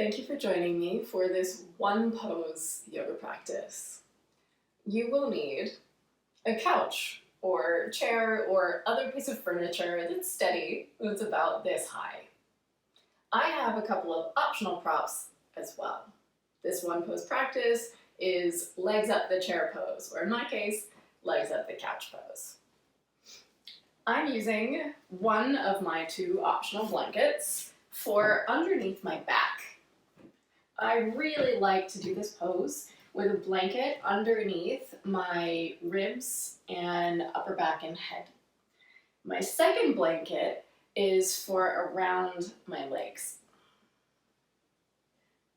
Thank you for joining me for this one pose yoga practice. You will need a couch or chair or other piece of furniture that's steady, that's about this high. I have a couple of optional props as well. This one pose practice is legs up the chair pose, or in my case, legs up the couch pose. I'm using one of my two optional blankets for underneath my back. I really like to do this pose with a blanket underneath my ribs and upper back and head. My second blanket is for around my legs.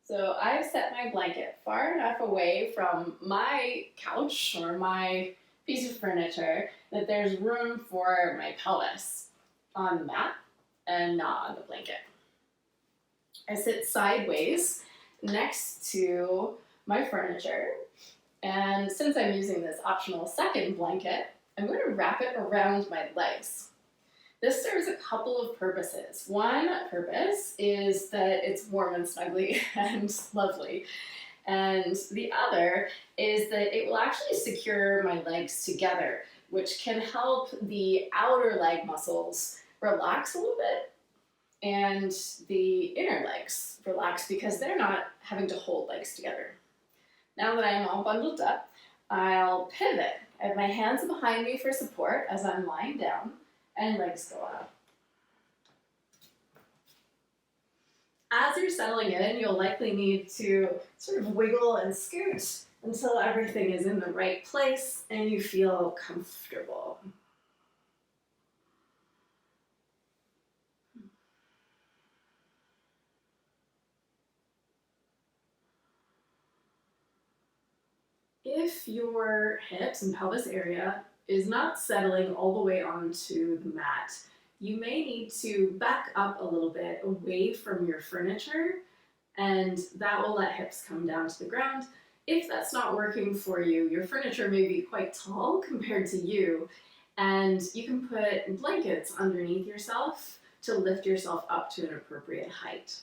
So I've set my blanket far enough away from my couch or my piece of furniture that there's room for my pelvis on the mat and not on the blanket. I sit sideways next to my furniture, and since I'm using this optional second blanket, I'm going to wrap it around my legs. This serves a couple of purposes. One purpose is that it's warm and snuggly and lovely, and the other is that it will actually secure my legs together, which can help the outer leg muscles relax a little bit and the inner legs relax because they're not having to hold legs together. Now that I'm all bundled up, I'll pivot. I have my hands behind me for support as I'm lying down and legs go up. As you're settling in, you'll likely need to sort of wiggle and scoot until everything is in the right place and you feel comfortable. If your hips and pelvis area is not settling all the way onto the mat, you may need to back up a little bit away from your furniture, and that will let hips come down to the ground. If that's not working for you, your furniture may be quite tall compared to you, and you can put blankets underneath yourself to lift yourself up to an appropriate height.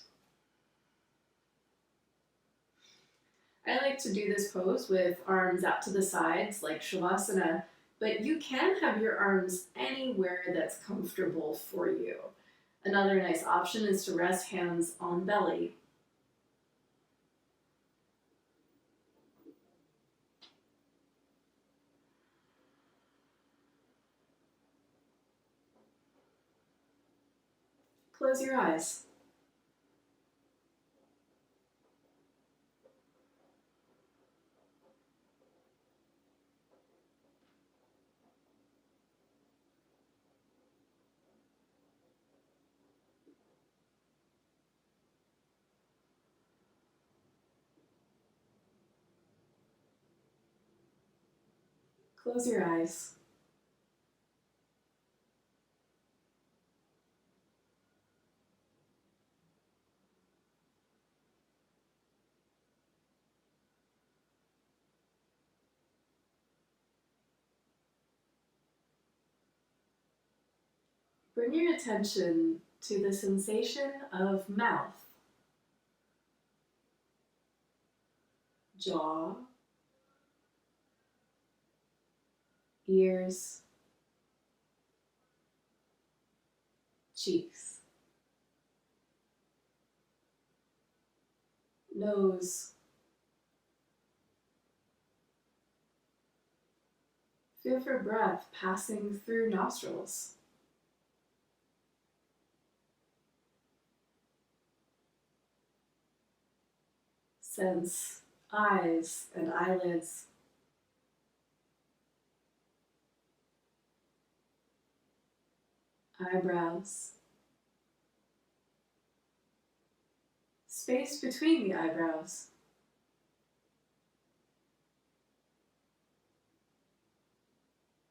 I like to do this pose with arms out to the sides like Shavasana, but you can have your arms anywhere that's comfortable for you. Another nice option is to rest hands on belly. Close your eyes. Close your eyes. Bring your attention to the sensation of mouth, jaw, ears, cheeks, nose. Feel for breath passing through nostrils. Sense eyes and eyelids. Eyebrows. Space between the eyebrows.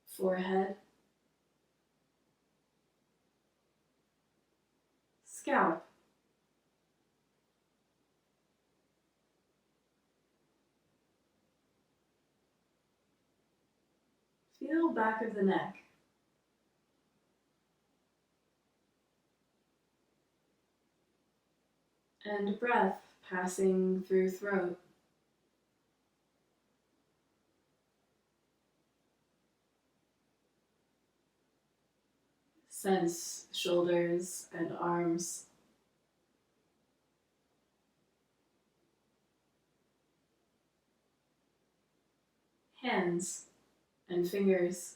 Forehead. Scalp. Feel back of the neck. And breath passing through throat. Sense shoulders and arms. Hands and fingers.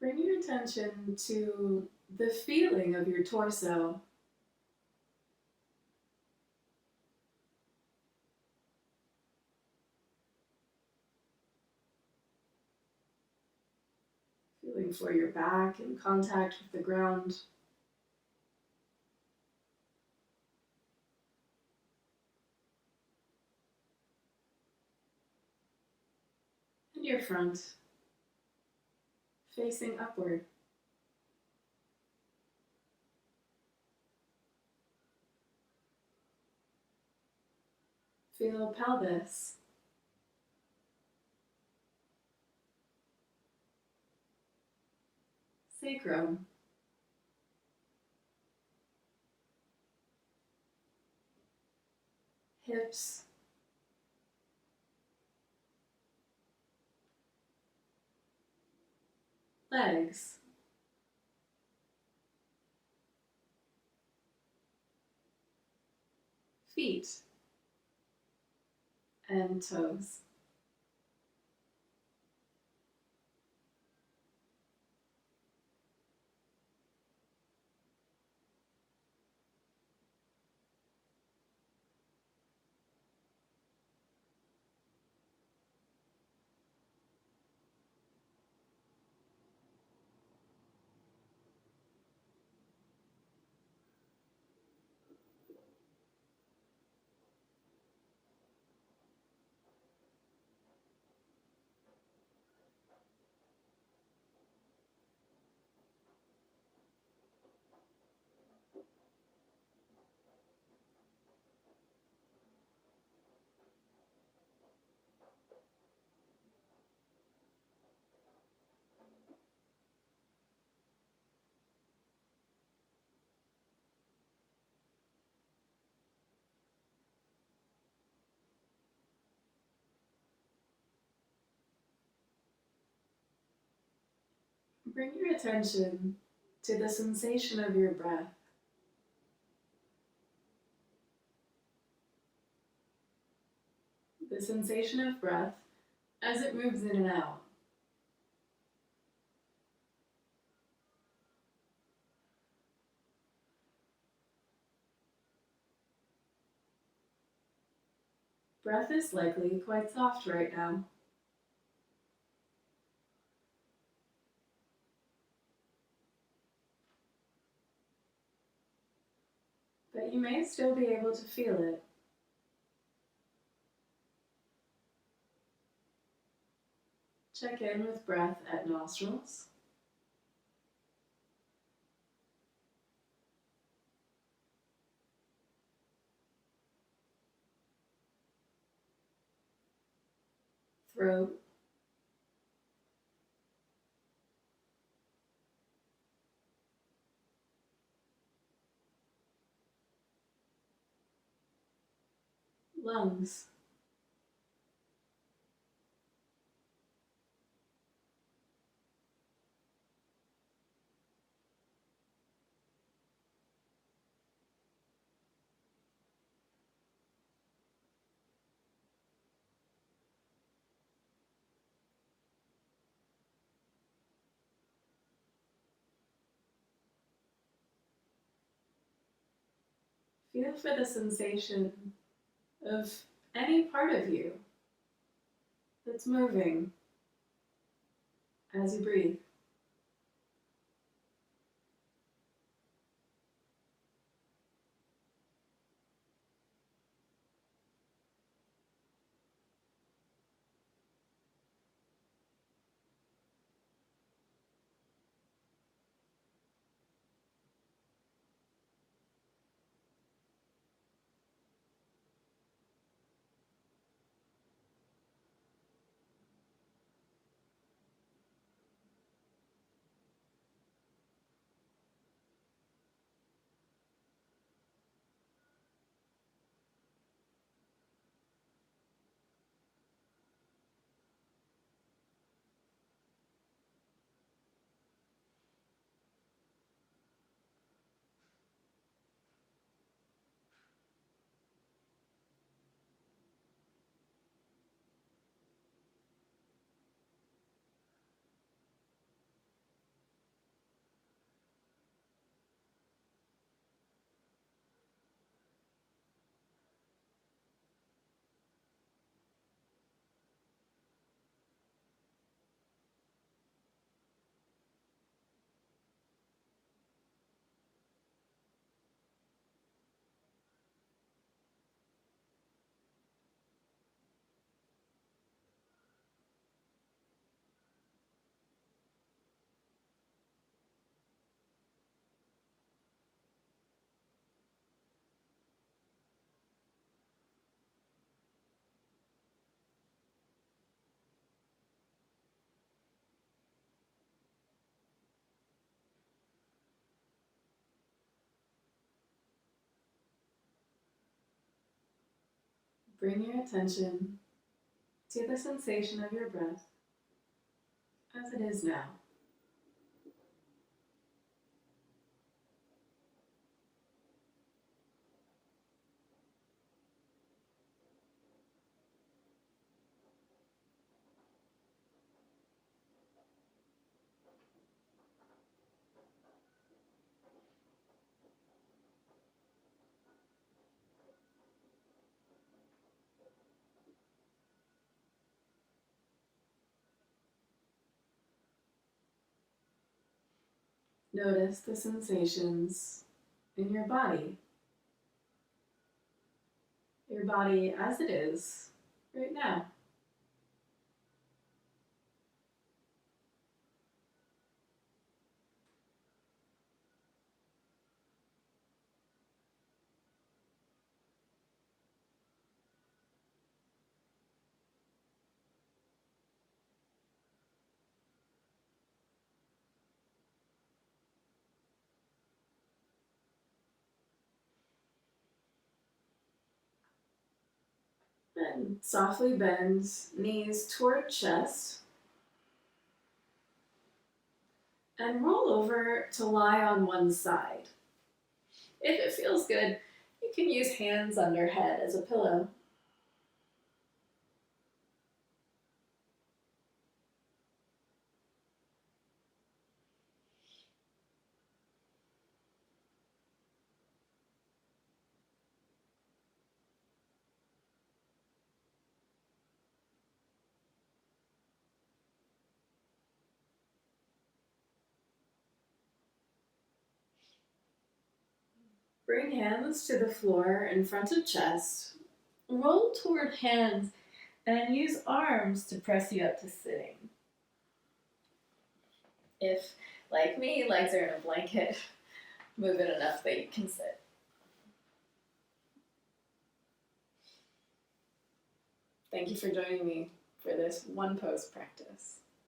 Bring your attention to the feeling of your torso. Feeling for your back in contact with the ground. And your front, facing upward. Feel pelvis. Sacrum. Hips. Legs. Feet. And toes. Bring your attention to the sensation of your breath. The sensation of breath as it moves in and out. Breath is likely quite soft right now. But you may still be able to feel it. Check in with breath at nostrils. Throat. Lungs. Feel for the sensation of any part of you that's moving as you breathe. Bring your attention to the sensation of your breath as it is now. Notice the sensations in your body as it is right now. And softly bend knees toward chest and roll over to lie on one side. If it feels good, you can use hands under head as a pillow. Bring hands to the floor in front of chest. Roll toward hands and use arms to press you up to sitting. If, like me, legs are in a blanket, move it enough that you can sit. Thank you for joining me for this one pose practice.